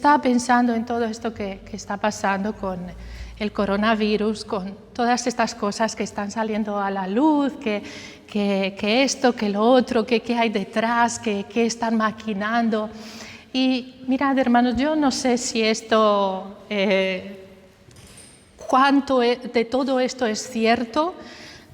estaba pensando en todo esto que está pasando con el coronavirus, con todas estas cosas que están saliendo a la luz, que esto, que lo otro, que hay detrás, que están maquinando. Y mirad, hermanos, yo no sé si esto, cuánto de todo esto es cierto,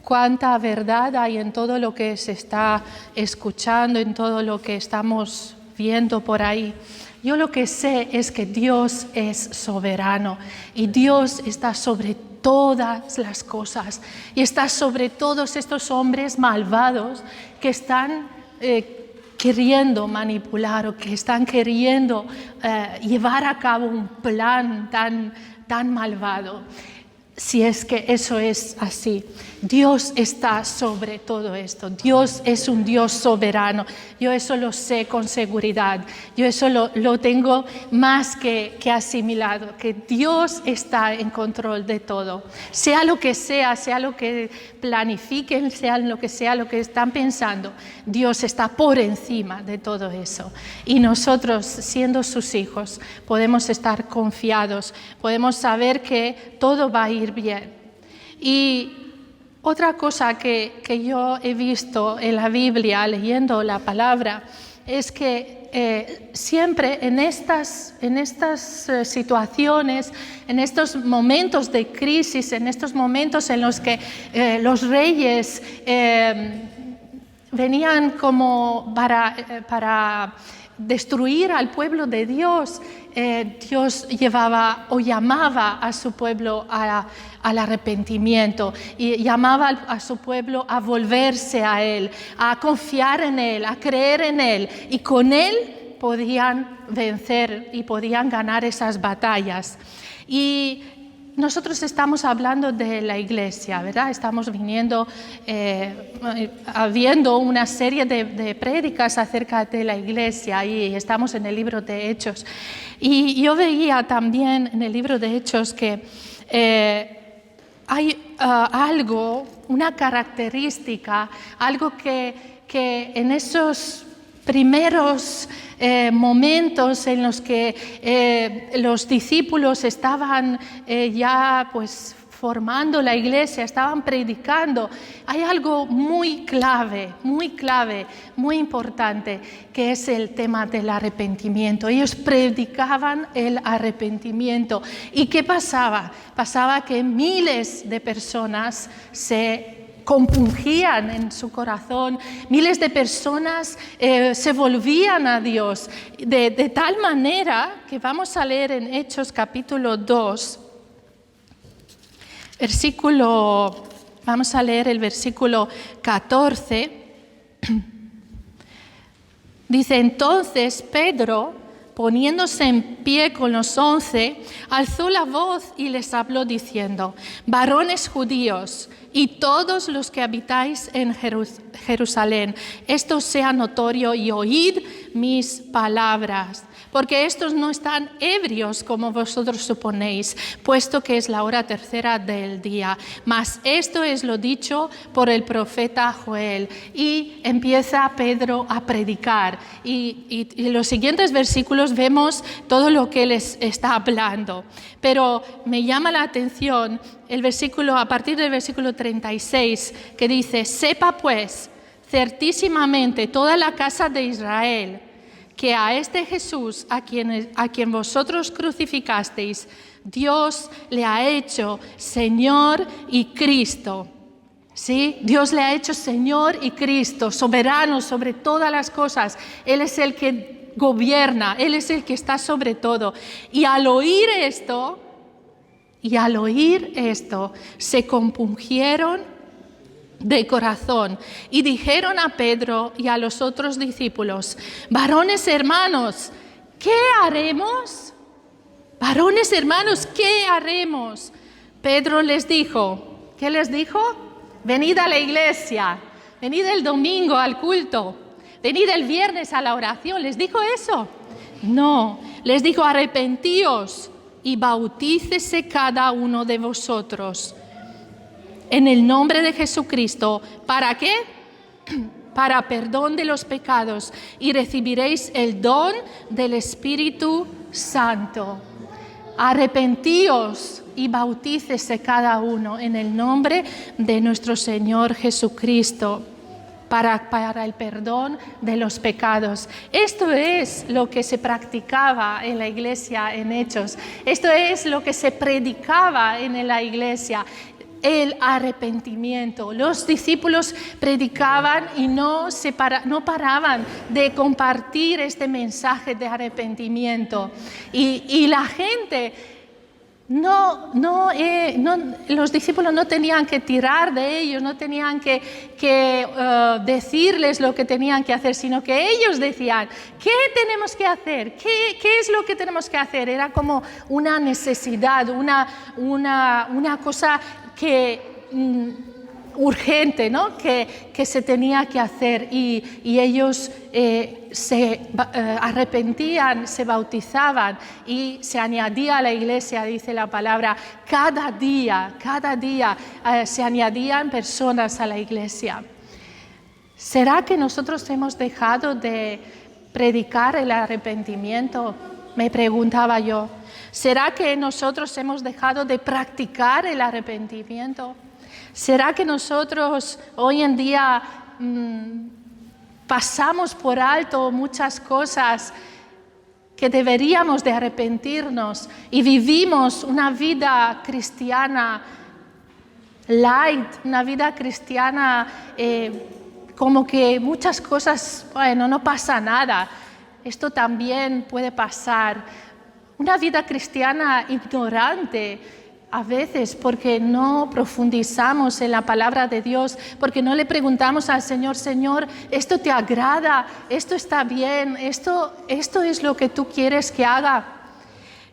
cuánta verdad hay en todo lo que se está escuchando, en todo lo que estamos viendo por ahí. Yo lo que sé es que Dios es soberano y Dios está sobre todas las cosas y está sobre todos estos hombres malvados que están queriendo manipular o que están queriendo llevar a cabo un plan tan malvado. Si es que eso es así, Dios está sobre todo esto. Dios es un Dios soberano. Yo eso lo sé con seguridad. Yo eso lo tengo más que asimilado, que Dios está en control de todo. Sea lo que planifiquen, sea lo que están pensando, Dios está por encima de todo eso. Y nosotros, siendo sus hijos, podemos estar confiados, podemos saber que todo va a ir bien. Y otra cosa que yo he visto en la Biblia, leyendo la palabra, es que siempre en estas situaciones, en estos momentos de crisis, en estos momentos en los que los reyes venían como para destruir al pueblo de Dios, Dios llevaba o llamaba a su pueblo al arrepentimiento y llamaba a su pueblo a volverse a Él, a confiar en Él, a creer en Él, y con Él podían vencer y podían ganar esas batallas. Y nosotros estamos hablando de la iglesia, ¿verdad? Estamos habiendo una serie de prédicas acerca de la iglesia y estamos en el libro de Hechos. Y yo veía también en el libro de Hechos que hay algo, una característica, algo que en esos primeros momentos en los que los discípulos estaban ya pues formando la iglesia, estaban predicando, hay algo muy clave, muy importante, que es el tema del arrepentimiento. Ellos predicaban el arrepentimiento. ¿Y qué pasaba? Pasaba que miles de personas se compungían en su corazón, miles de personas se volvían a Dios, de tal manera que vamos a leer en Hechos capítulo 2, vamos a leer el versículo 14, dice: entonces Pedro, poniéndose en pie con los 11, alzó la voz y les habló diciendo: varones judíos y todos los que habitáis en Jerusalén, esto sea notorio y oíd mis palabras, porque estos no están ebrios como vosotros suponéis, puesto que es la hora tercera del día. Mas esto es lo dicho por el profeta Joel. Y empieza Pedro a predicar. Y en los siguientes versículos vemos todo lo que él está hablando. Pero me llama la atención el versículo, a partir del versículo 36, que dice: sepa pues certísimamente toda la casa de Israel que a este Jesús, a quien vosotros crucificasteis, Dios le ha hecho Señor y Cristo. ¿Sí? Dios le ha hecho Señor y Cristo, soberano sobre todas las cosas. Él es el que gobierna, Él es el que está sobre todo. Y al oír esto, se compungieron de corazón y dijeron a Pedro y a los otros discípulos: varones hermanos, ¿qué haremos? Varones hermanos, ¿qué haremos? Pedro les dijo, ¿qué les dijo? Venid a la iglesia, venid el domingo al culto, venid el viernes a la oración. ¿Les dijo eso? No, les dijo: arrepentíos y bautícese cada uno de vosotros en el nombre de Jesucristo. ¿Para qué? Para perdón de los pecados, y recibiréis el don del Espíritu Santo. Arrepentíos y bautícese cada uno en el nombre de nuestro Señor Jesucristo para el perdón de los pecados. Esto es lo que se practicaba en la iglesia en Hechos. Esto es lo que se predicaba en la iglesia. El arrepentimiento. Los discípulos predicaban y no paraban de compartir este mensaje de arrepentimiento. Y la gente, los discípulos no tenían que tirar de ellos, no tenían que decirles lo que tenían que hacer, sino que ellos decían, ¿qué tenemos que hacer? ¿Qué es lo que tenemos que hacer? Era como una necesidad, una cosa urgente, ¿no? que se tenía que hacer, y ellos se arrepentían, se bautizaban y se añadía a la iglesia, dice la palabra, cada día se añadían personas a la iglesia. ¿Será que nosotros hemos dejado de predicar el arrepentimiento? Me preguntaba yo. ¿Será que nosotros hemos dejado de practicar el arrepentimiento? ¿Será que nosotros hoy en día pasamos por alto muchas cosas que deberíamos de arrepentirnos y vivimos una vida cristiana light, una vida cristiana como que muchas cosas, bueno, no pasa nada, esto también puede pasar? Una vida cristiana ignorante a veces, porque no profundizamos en la palabra de Dios, porque no le preguntamos al Señor, Señor, ¿esto te agrada? ¿Esto está bien? ¿Esto es lo que tú quieres que haga?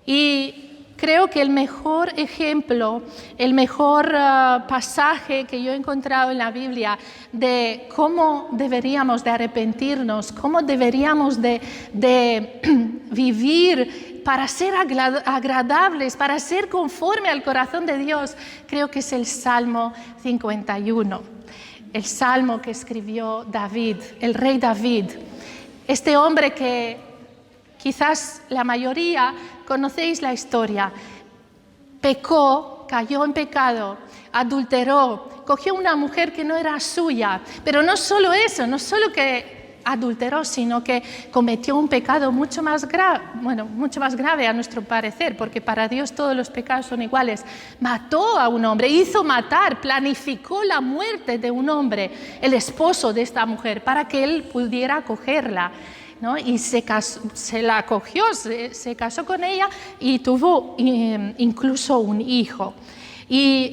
Y creo que el mejor ejemplo, el mejor pasaje que yo he encontrado en la Biblia de cómo deberíamos de arrepentirnos, cómo deberíamos de vivir para ser agradables, para ser conforme al corazón de Dios, creo que es el Salmo 51, el Salmo que escribió David, el rey David. Este hombre que quizás la mayoría conocéis la historia, pecó, cayó en pecado, adulteró, cogió una mujer que no era suya, pero no solo eso, no solo que adulteró, sino que cometió un pecado mucho más grave a nuestro parecer, porque para Dios todos los pecados son iguales. Mató a un hombre, hizo matar, planificó la muerte de un hombre, el esposo de esta mujer, para que él pudiera acogerla, ¿no? Y se la acogió, se casó con ella y tuvo incluso un hijo.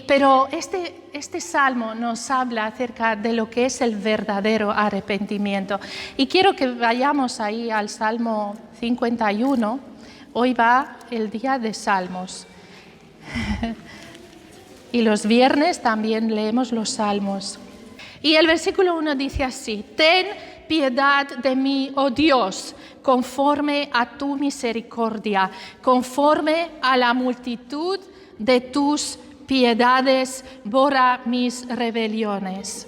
Pero este salmo nos habla acerca de lo que es el verdadero arrepentimiento. Y quiero que vayamos ahí al Salmo 51. Hoy va el día de Salmos. Y los viernes también leemos los Salmos. Y el versículo 1 dice así: Ten piedad de mí, oh Dios, conforme a tu misericordia, conforme a la multitud de tus piedades, borra mis rebeliones.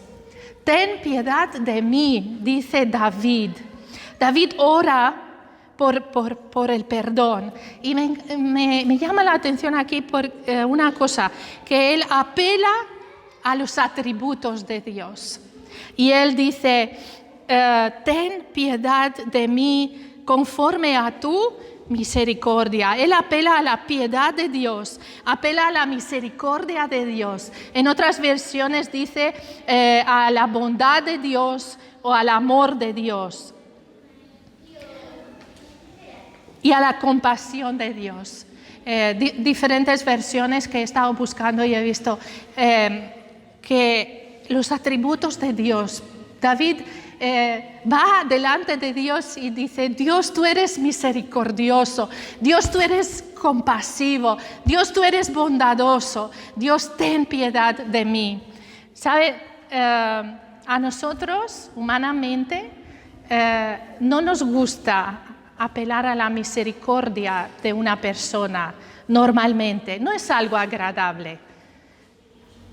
Ten piedad de mí, dice David. David ora por el perdón. Y me llama la atención aquí por una cosa, que él apela a los atributos de Dios. Y él dice, ten piedad de mí conforme a tu misericordia. Él apela a la piedad de Dios, apela a la misericordia de Dios. En otras versiones dice a la bondad de Dios o al amor de Dios. Y a la compasión de Dios. Diferentes versiones que he estado buscando y he visto que los atributos de Dios. David va delante de Dios y dice, Dios, tú eres misericordioso, Dios, tú eres compasivo, Dios, tú eres bondadoso, Dios, ten piedad de mí. ¿Sabe? A nosotros, humanamente, no nos gusta apelar a la misericordia de una persona normalmente. No es algo agradable.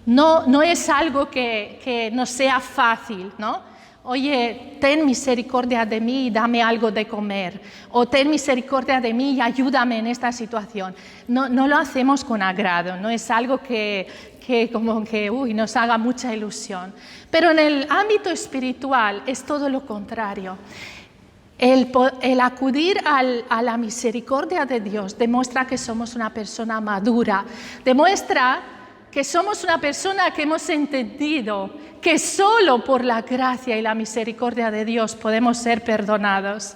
No es algo que nos sea fácil, ¿no? oye, ten misericordia de mí y dame algo de comer, o ten misericordia de mí y ayúdame en esta situación. No lo hacemos con agrado, no es algo que nos haga mucha ilusión. Pero en el ámbito espiritual es todo lo contrario. El acudir a la misericordia de Dios demuestra que somos una persona madura, demuestra que somos una persona que hemos entendido que solo por la gracia y la misericordia de Dios podemos ser perdonados.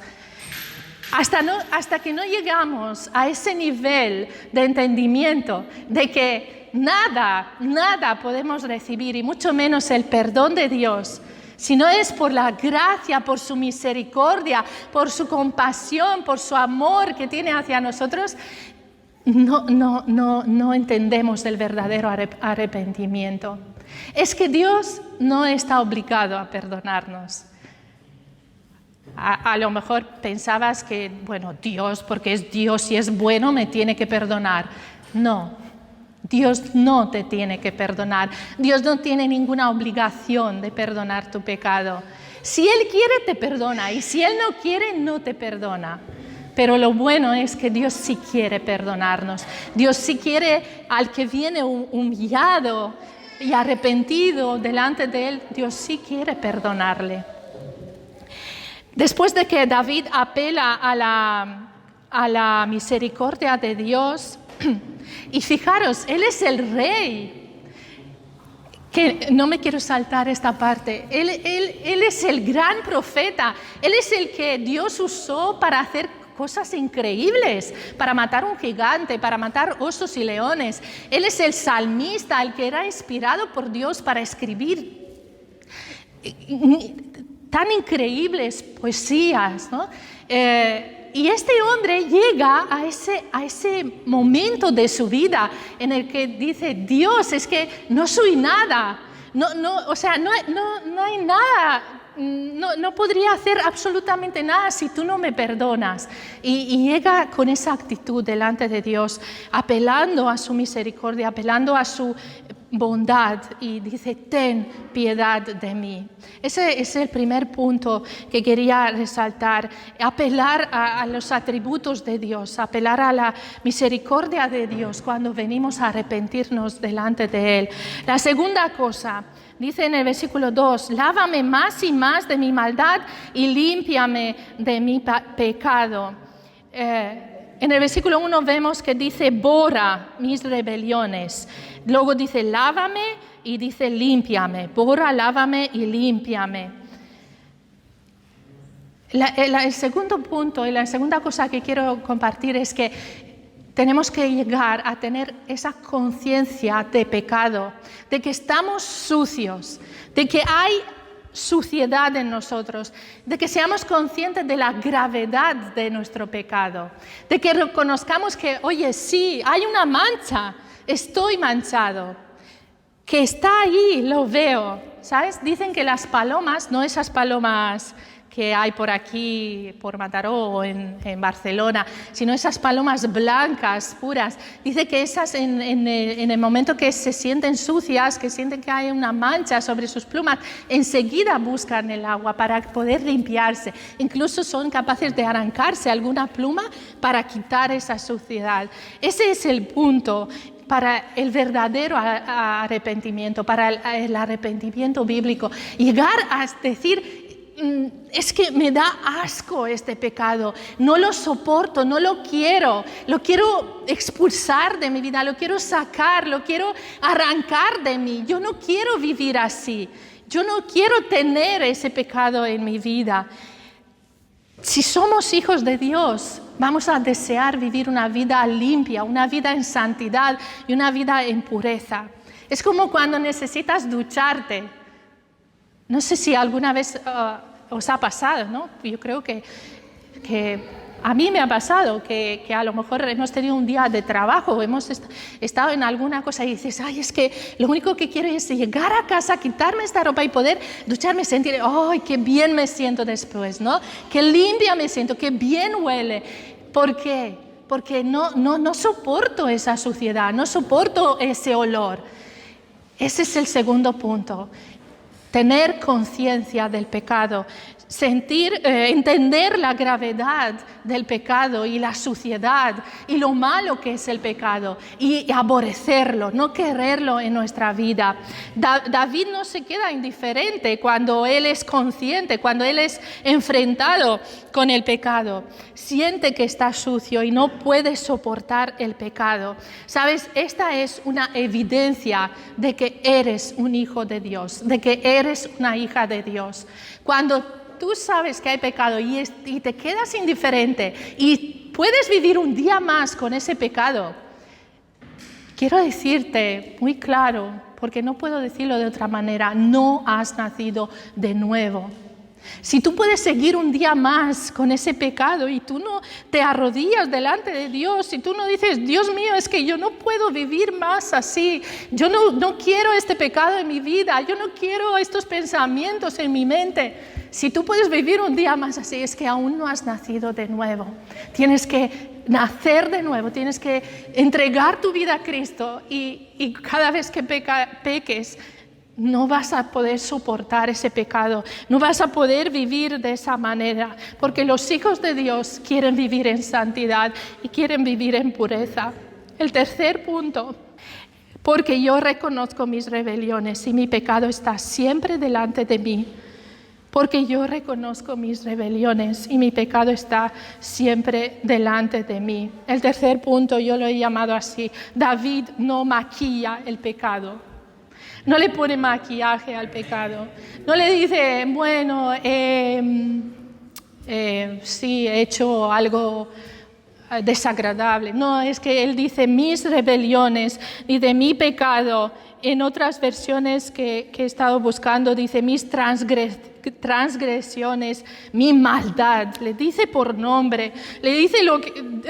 Hasta que no llegamos a ese nivel de entendimiento de que nada podemos recibir, y mucho menos el perdón de Dios, si no es por la gracia, por su misericordia, por su compasión, por su amor que tiene hacia nosotros, no entendemos el verdadero arrepentimiento. Es que Dios no está obligado a perdonarnos. A lo mejor pensabas que, bueno, Dios, porque es Dios y es bueno, me tiene que perdonar. No. Dios no te tiene que perdonar. Dios no tiene ninguna obligación de perdonar tu pecado. Si Él quiere, te perdona, y si Él no quiere, no te perdona. Pero lo bueno es que Dios sí quiere perdonarnos. Dios sí quiere al que viene humillado y arrepentido delante de Él, Dios sí quiere perdonarle. Después de que David apela a la misericordia de Dios, y fijaros, Él es el rey, que no me quiero saltar esta parte, Él es el gran profeta, Él es el que Dios usó para hacer cosas increíbles, para matar un gigante, para matar osos y leones. Él es el salmista, el que era inspirado por Dios para escribir tan increíbles poesías, ¿no? Y este hombre llega a ese momento de su vida en el que dice, Dios, es que no soy nada, no hay nada, no podría hacer absolutamente nada si tú no me perdonas. Y llega con esa actitud delante de Dios, apelando a su misericordia, apelando a su bondad, y dice, ten piedad de mí. Ese es el primer punto que quería resaltar, apelar a los atributos de Dios, apelar a la misericordia de Dios cuando venimos a arrepentirnos delante de Él. La segunda cosa, dice en el versículo 2, lávame más y más de mi maldad y límpiame de mi pecado. En el versículo 1 vemos que dice, borra mis rebeliones. Luego dice, lávame, y dice, límpiame. Borra, lávame y límpiame. El segundo punto y la segunda cosa que quiero compartir es que tenemos que llegar a tener esa conciencia de pecado, de que estamos sucios, de que hay suciedad en nosotros, de que seamos conscientes de la gravedad de nuestro pecado, de que reconozcamos que, oye, sí, hay una mancha, estoy manchado, que está ahí, lo veo, ¿sabes? Dicen que las palomas, no esas palomas que hay por aquí, por Mataró o en Barcelona, sino esas palomas blancas, puras. Dice que esas en el momento que se sienten sucias, que sienten que hay una mancha sobre sus plumas, enseguida buscan el agua para poder limpiarse. Incluso son capaces de arrancarse alguna pluma para quitar esa suciedad. Ese es el punto para el verdadero arrepentimiento, para el arrepentimiento bíblico. Llegar a decir, es que me da asco este pecado, no lo soporto, no lo quiero expulsar de mi vida, lo quiero sacar, lo quiero arrancar de mí. Yo no quiero vivir así, yo no quiero tener ese pecado en mi vida. Si somos hijos de Dios, vamos a desear vivir una vida limpia, una vida en santidad y una vida en pureza. Es como cuando necesitas ducharte. No sé si alguna vez os ha pasado, ¿no? Yo creo que a mí me ha pasado que a lo mejor hemos tenido un día de trabajo, hemos estado en alguna cosa y dices, ay, es que lo único que quiero es llegar a casa, quitarme esta ropa y poder ducharme, sentir, ay, qué bien me siento después, ¿no? Qué limpia me siento, qué bien huele. ¿Por qué? Porque no soporto esa suciedad, no soporto ese olor. Ese es el segundo punto. tener conciencia del pecado, entender la gravedad del pecado y la suciedad y lo malo que es el pecado y aborrecerlo, no quererlo en nuestra vida. David no se queda indiferente cuando él es consciente, cuando él es enfrentado con el pecado. Siente que está sucio y no puede soportar el pecado. ¿Sabes? Esta es una evidencia de que eres un hijo de Dios, de que eres una hija de Dios. Cuando tú sabes que hay pecado y te quedas indiferente y puedes vivir un día más con ese pecado, quiero decirte muy claro, porque no puedo decirlo de otra manera, no has nacido de nuevo. Si tú puedes seguir un día más con ese pecado y tú no te arrodillas delante de Dios, si tú no dices, Dios mío, es que yo no puedo vivir más así, yo no quiero este pecado en mi vida, yo no quiero estos pensamientos en mi mente. Si tú puedes vivir un día más así, es que aún no has nacido de nuevo. Tienes que nacer de nuevo, tienes que entregar tu vida a Cristo y cada vez que peques, no vas a poder soportar ese pecado, no vas a poder vivir de esa manera, porque los hijos de Dios quieren vivir en santidad y quieren vivir en pureza. El tercer punto, porque yo reconozco mis rebeliones y mi pecado está siempre delante de mí. Porque yo reconozco mis rebeliones y mi pecado está siempre delante de mí. El tercer punto yo lo he llamado así: David no maquilla el pecado. No le pone maquillaje al pecado. No le dice, bueno, sí, he hecho algo desagradable. No, es que él dice mis rebeliones, dice mi pecado. En otras versiones que he estado buscando dice mis transgresiones, mi maldad. Le dice por nombre, le dice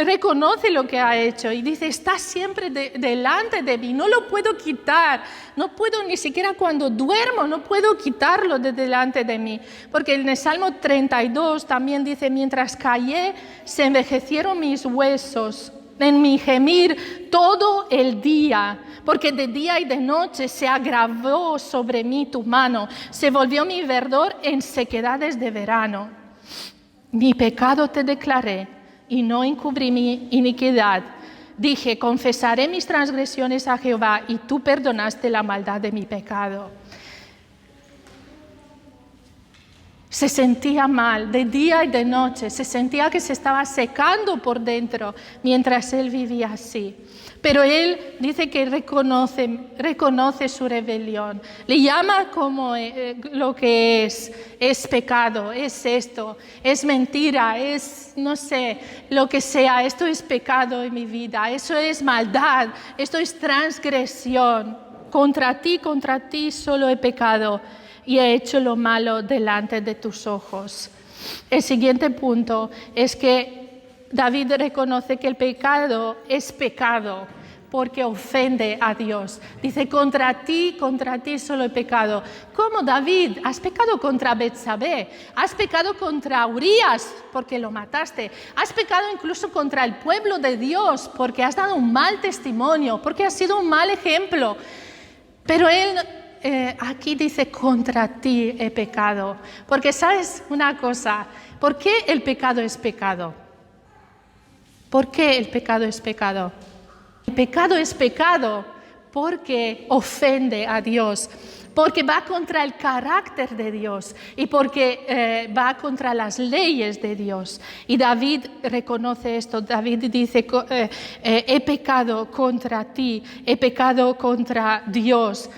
reconoce lo que ha hecho y dice está siempre delante de mí, no lo puedo quitar, no puedo ni siquiera cuando duermo, no puedo quitarlo de delante de mí. Porque en el Salmo 32 también dice, mientras callé se envejecieron mis huesos en mi gemir todo el día, porque de día y de noche se agravó sobre mí tu mano, se volvió mi verdor en sequedades de verano. Mi pecado te declaré y no encubrí mi iniquidad. Dije, confesaré mis transgresiones a Jehová y tú perdonaste la maldad de mi pecado. Se sentía mal de día y de noche, se sentía que se estaba secando por dentro mientras él vivía así. Pero él dice que reconoce su rebelión, le llama como lo que es pecado, es esto, es mentira, es no sé, lo que sea, esto es pecado en mi vida, eso es maldad, esto es transgresión, contra ti solo he pecado y he hecho lo malo delante de tus ojos. El siguiente punto es que David reconoce que el pecado es pecado porque ofende a Dios. Dice, contra ti solo he pecado. ¿Cómo, David? Has pecado contra Betsabé, has pecado contra Urías porque lo mataste, has pecado incluso contra el pueblo de Dios porque has dado un mal testimonio, porque has sido un mal ejemplo. Pero él aquí dice, contra ti he pecado. Porque sabes una cosa, ¿por qué el pecado es pecado? ¿Por qué el pecado es pecado? El pecado es pecado porque ofende a Dios, porque va contra el carácter de Dios y porque va contra las leyes de Dios. Y David reconoce esto. David dice, he pecado contra ti, he pecado contra Dios.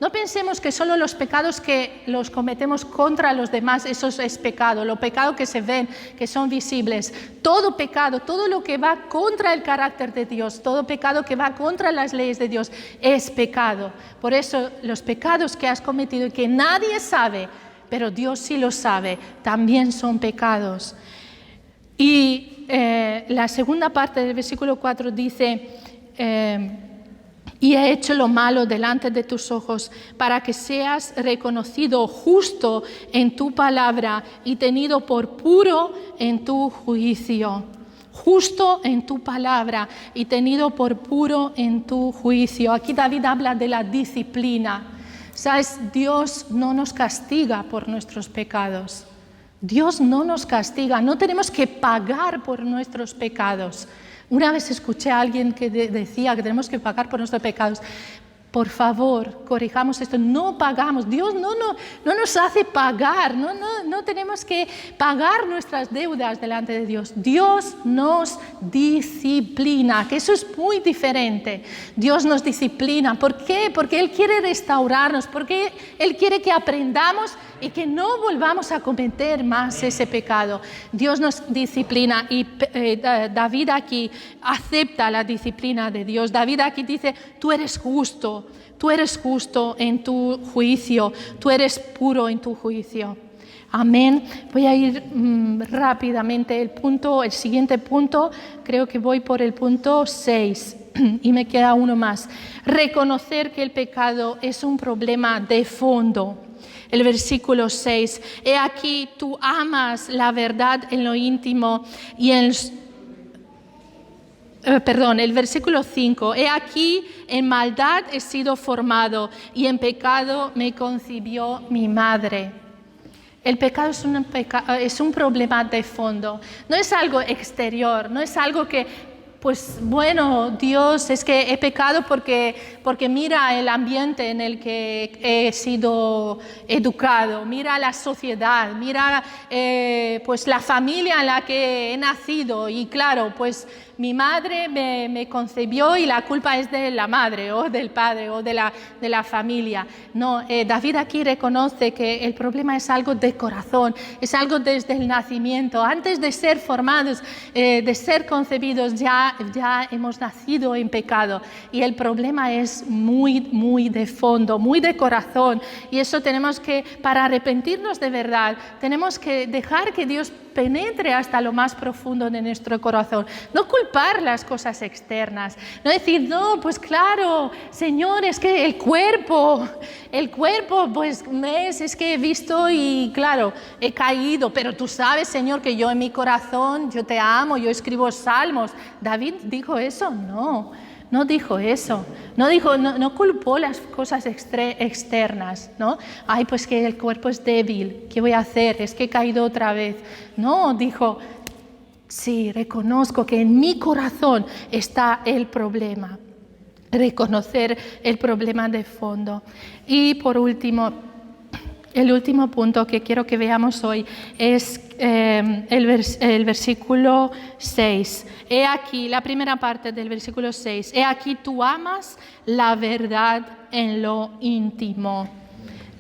No pensemos que solo los pecados que los cometemos contra los demás, eso es pecado, los pecados que se ven, que son visibles. Todo pecado, todo lo que va contra el carácter de Dios, todo pecado que va contra las leyes de Dios es pecado. Por eso los pecados que has cometido y que nadie sabe, pero Dios sí lo sabe, también son pecados. Y la segunda parte del versículo 4 dice... y he hecho lo malo delante de tus ojos para que seas reconocido justo en tu palabra y tenido por puro en tu juicio. Justo en tu palabra y tenido por puro en tu juicio. Aquí David habla de la disciplina. ¿Sabes? Dios no nos castiga por nuestros pecados. Dios no nos castiga, no tenemos que pagar por nuestros pecados. Una vez escuché a alguien que decía que tenemos que pagar por nuestros pecados. Por favor, corrijamos esto, no pagamos, Dios no nos hace pagar, no tenemos que pagar nuestras deudas delante de Dios. Dios nos disciplina, que eso es muy diferente. Dios nos disciplina, ¿por qué? Porque Él quiere restaurarnos, porque Él quiere que aprendamos y que no volvamos a cometer más ese pecado. Dios nos disciplina y David aquí acepta la disciplina de Dios. David aquí dice, tú eres justo en tu juicio, tú eres puro en tu juicio. Amén. Voy a ir rápidamente. El siguiente punto, creo que voy por el punto 6 y me queda uno más. Reconocer que el pecado es un problema de fondo. El versículo 6, he aquí tú amas la verdad en lo íntimo y el versículo 5, he aquí en maldad he sido formado y en pecado me concibió mi madre. El pecado es un problema de fondo, no es algo exterior, no es algo que, pues bueno, Dios, es que he pecado porque mira el ambiente en el que he sido educado, mira la sociedad, mira pues la familia en la que he nacido y claro, pues mi madre me concebió y la culpa es de la madre o del padre o de la familia. No, David aquí reconoce que el problema es algo de corazón, es algo desde el nacimiento. Antes de ser formados, de ser concebidos, ya hemos nacido en pecado. Y el problema es muy de fondo, muy de corazón. Y eso tenemos que, para arrepentirnos de verdad, tenemos que dejar que Dios penetre hasta lo más profundo de nuestro corazón. No culpar las cosas externas, no decir, no, pues claro, Señor, es que el cuerpo, pues es que he visto y claro, he caído, pero tú sabes, Señor, que yo en mi corazón, yo te amo, yo escribo salmos. ¿David dijo eso? No dijo eso, no culpó las cosas externas, ¿no? Ay, pues que el cuerpo es débil, ¿qué voy a hacer? Es que he caído otra vez. No, dijo, sí, reconozco que en mi corazón está el problema. Reconocer el problema de fondo. Y por último, el último punto que quiero que veamos hoy es el versículo 6. He aquí, la primera parte del versículo 6. He aquí tú amas la verdad en lo íntimo.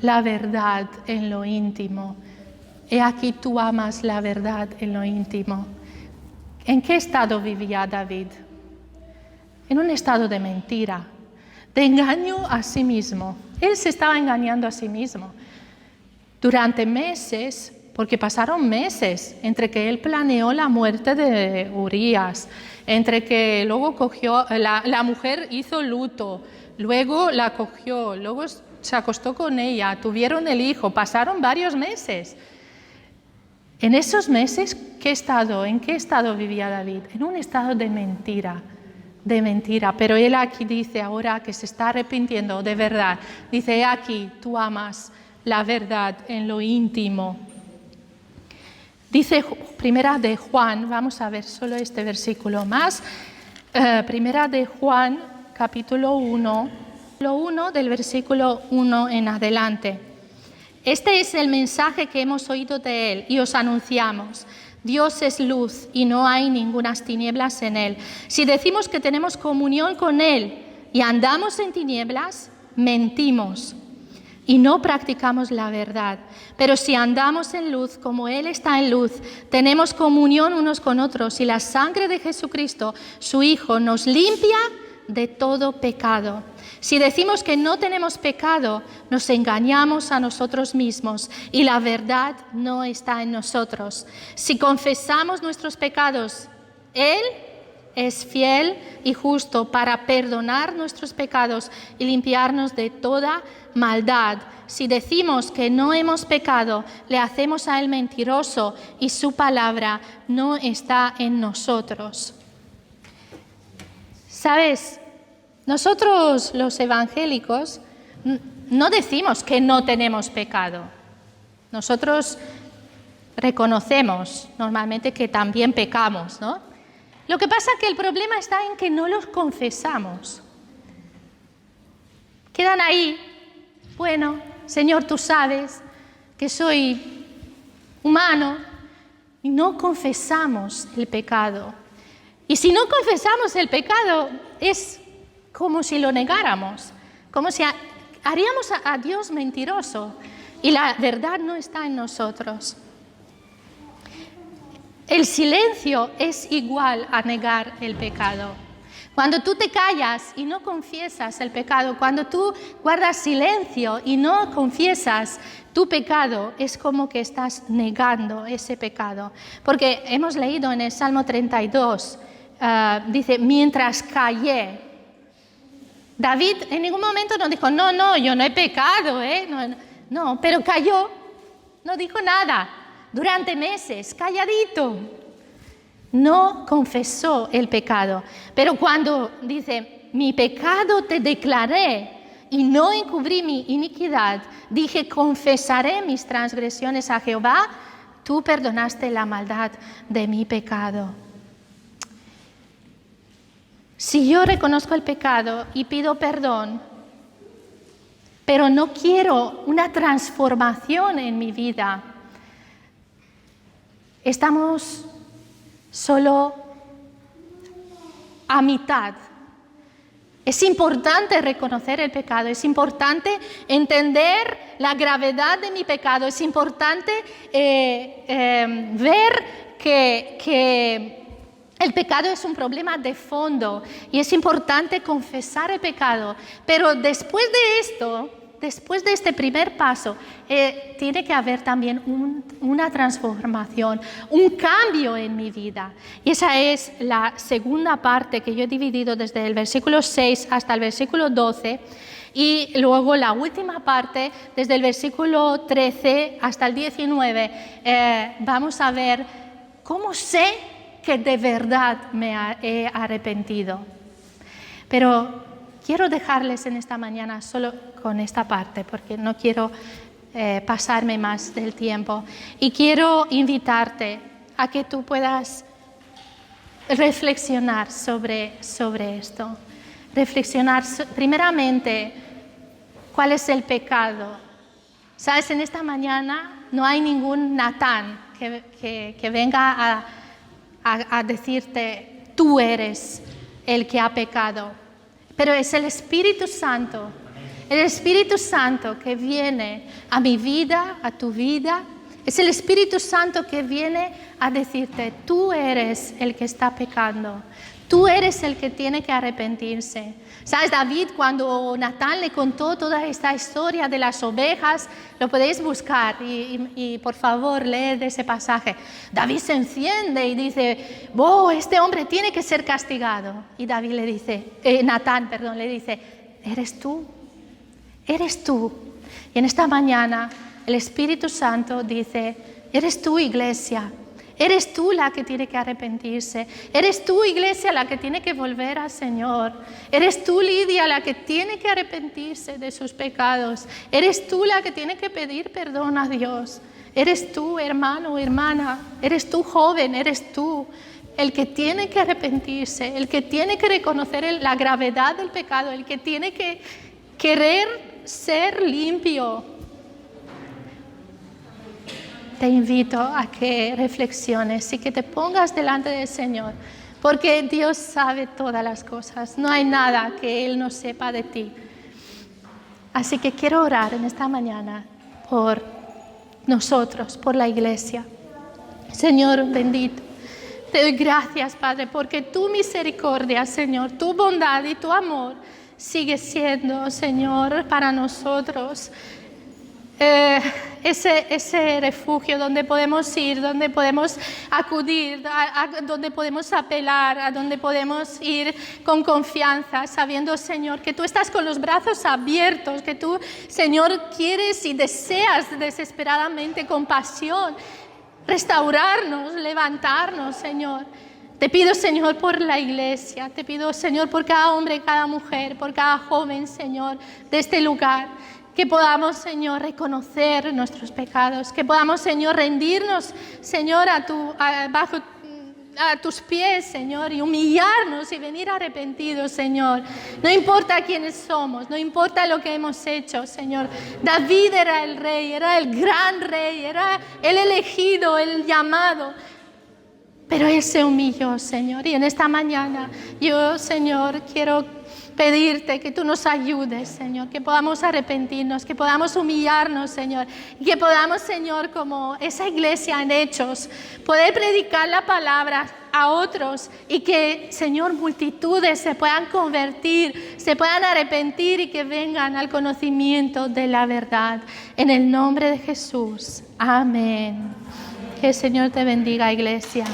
La verdad en lo íntimo. He aquí tú amas la verdad en lo íntimo. ¿En qué estado vivía David? En un estado de mentira, de engaño a sí mismo. Él se estaba engañando a sí mismo. Durante meses, porque pasaron meses entre que él planeó la muerte de Urías, entre que luego cogió, la mujer hizo luto, luego la cogió, luego se acostó con ella, tuvieron el hijo, pasaron varios meses. En esos meses, ¿en qué estado vivía David? En un estado de mentira, pero él aquí dice, ahora que se está arrepintiendo de verdad, dice, aquí tú amas la verdad en lo íntimo. Dice Primera de Juan, vamos a ver solo este versículo más, Primera de Juan, capítulo 1, del versículo 1 en adelante. Este es el mensaje que hemos oído de Él y os anunciamos. Dios es luz y no hay ningunas tinieblas en Él. Si decimos que tenemos comunión con Él y andamos en tinieblas, mentimos y no practicamos la verdad. Pero si andamos en luz, como Él está en luz, tenemos comunión unos con otros y la sangre de Jesucristo, su Hijo, nos limpia de todo pecado. Si decimos que no tenemos pecado, nos engañamos a nosotros mismos y la verdad no está en nosotros. Si confesamos nuestros pecados, Él es fiel y justo para perdonar nuestros pecados y limpiarnos de toda maldad. Si decimos que no hemos pecado, le hacemos a Él mentiroso y su palabra no está en nosotros. ¿Sabes? Nosotros los evangélicos no decimos que no tenemos pecado. Nosotros reconocemos normalmente que también pecamos, ¿no? Lo que pasa es que el problema está en que no los confesamos. Quedan ahí, bueno, Señor, tú sabes que soy humano, y no confesamos el pecado. Y si no confesamos el pecado, es como si lo negáramos, como si haríamos a Dios mentiroso, y la verdad no está en nosotros. El silencio es igual a negar el pecado. Cuando tú te callas y no confiesas el pecado, cuando tú guardas silencio y no confiesas tu pecado, es como que estás negando ese pecado. Porque hemos leído en el Salmo 32, dice, mientras callé. David en ningún momento no dijo, no, yo no he pecado, no, pero calló, no dijo nada, durante meses, calladito. No confesó el pecado, pero cuando dice, mi pecado te declaré y no encubrí mi iniquidad, dije, confesaré mis transgresiones a Jehová, tú perdonaste la maldad de mi pecado. Si yo reconozco el pecado y pido perdón, pero no quiero una transformación en mi vida, estamos solo a mitad. Es importante reconocer el pecado, es importante entender la gravedad de mi pecado, es importante ver que el pecado es un problema de fondo y es importante confesar el pecado. Pero después de esto, después de este primer paso, tiene que haber también una transformación, un cambio en mi vida. Y esa es la segunda parte que yo he dividido desde el versículo 6 hasta el versículo 12. Y luego la última parte, desde el versículo 13 hasta el 19, vamos a ver cómo sé que de verdad me he arrepentido. Pero quiero dejarles en esta mañana solo con esta parte, porque no quiero pasarme más del tiempo. Y quiero invitarte a que tú puedas reflexionar sobre esto. Reflexionar primeramente cuál es el pecado. Sabes, en esta mañana no hay ningún Natán que venga a decirte, tú eres el que ha pecado. Pero es el Espíritu Santo que viene a mi vida, a tu vida. Es el Espíritu Santo que viene a decirte, tú eres el que está pecando. Tú eres el que tiene que arrepentirse. ¿Sabes, David, cuando Natán le contó toda esta historia de las ovejas, lo podéis buscar y por favor leed ese pasaje. David se enciende y dice, este hombre tiene que ser castigado. Y David le dice, Natán le dice, eres tú. Y en esta mañana el Espíritu Santo dice, eres tú, iglesia. Eres tú la que tiene que arrepentirse. Eres tú, iglesia, la que tiene que volver al Señor. Eres tú, Lidia, la que tiene que arrepentirse de sus pecados. Eres tú la que tiene que pedir perdón a Dios. Eres tú, hermano, hermana. Eres tú, joven, eres tú el que tiene que arrepentirse, el que tiene que reconocer la gravedad del pecado, el que tiene que querer ser limpio. Te invito a que reflexiones y que te pongas delante del Señor, porque Dios sabe todas las cosas, no hay nada que Él no sepa de ti. Así que quiero orar en esta mañana por nosotros, por la iglesia. Señor bendito, te doy gracias, Padre, porque tu misericordia, Señor, tu bondad y tu amor sigue siendo, Señor, para nosotros ese refugio donde podemos ir, donde podemos acudir, donde podemos apelar, a donde podemos ir con confianza, sabiendo, Señor, que tú estás con los brazos abiertos, que tú, Señor, quieres y deseas desesperadamente compasión, restaurarnos, levantarnos, Señor. Te pido, Señor, por la iglesia, te pido, Señor, por cada hombre, cada mujer, por cada joven, Señor, de este lugar. Que podamos, Señor, reconocer nuestros pecados, que podamos, Señor, rendirnos, Señor, bajo a tus pies, Señor, y humillarnos y venir arrepentidos, Señor. No importa quiénes somos, no importa lo que hemos hecho, Señor. David era el rey, era el gran rey, era el elegido, el llamado. Pero Él se humilló, Señor. Y en esta mañana yo, Señor, quiero pedirte que tú nos ayudes, Señor, que podamos arrepentirnos, que podamos humillarnos, Señor, y que podamos, Señor, como esa iglesia en Hechos, poder predicar la palabra a otros y que, Señor, multitudes se puedan convertir, se puedan arrepentir y que vengan al conocimiento de la verdad. En el nombre de Jesús. Amén. Que el Señor te bendiga, iglesia.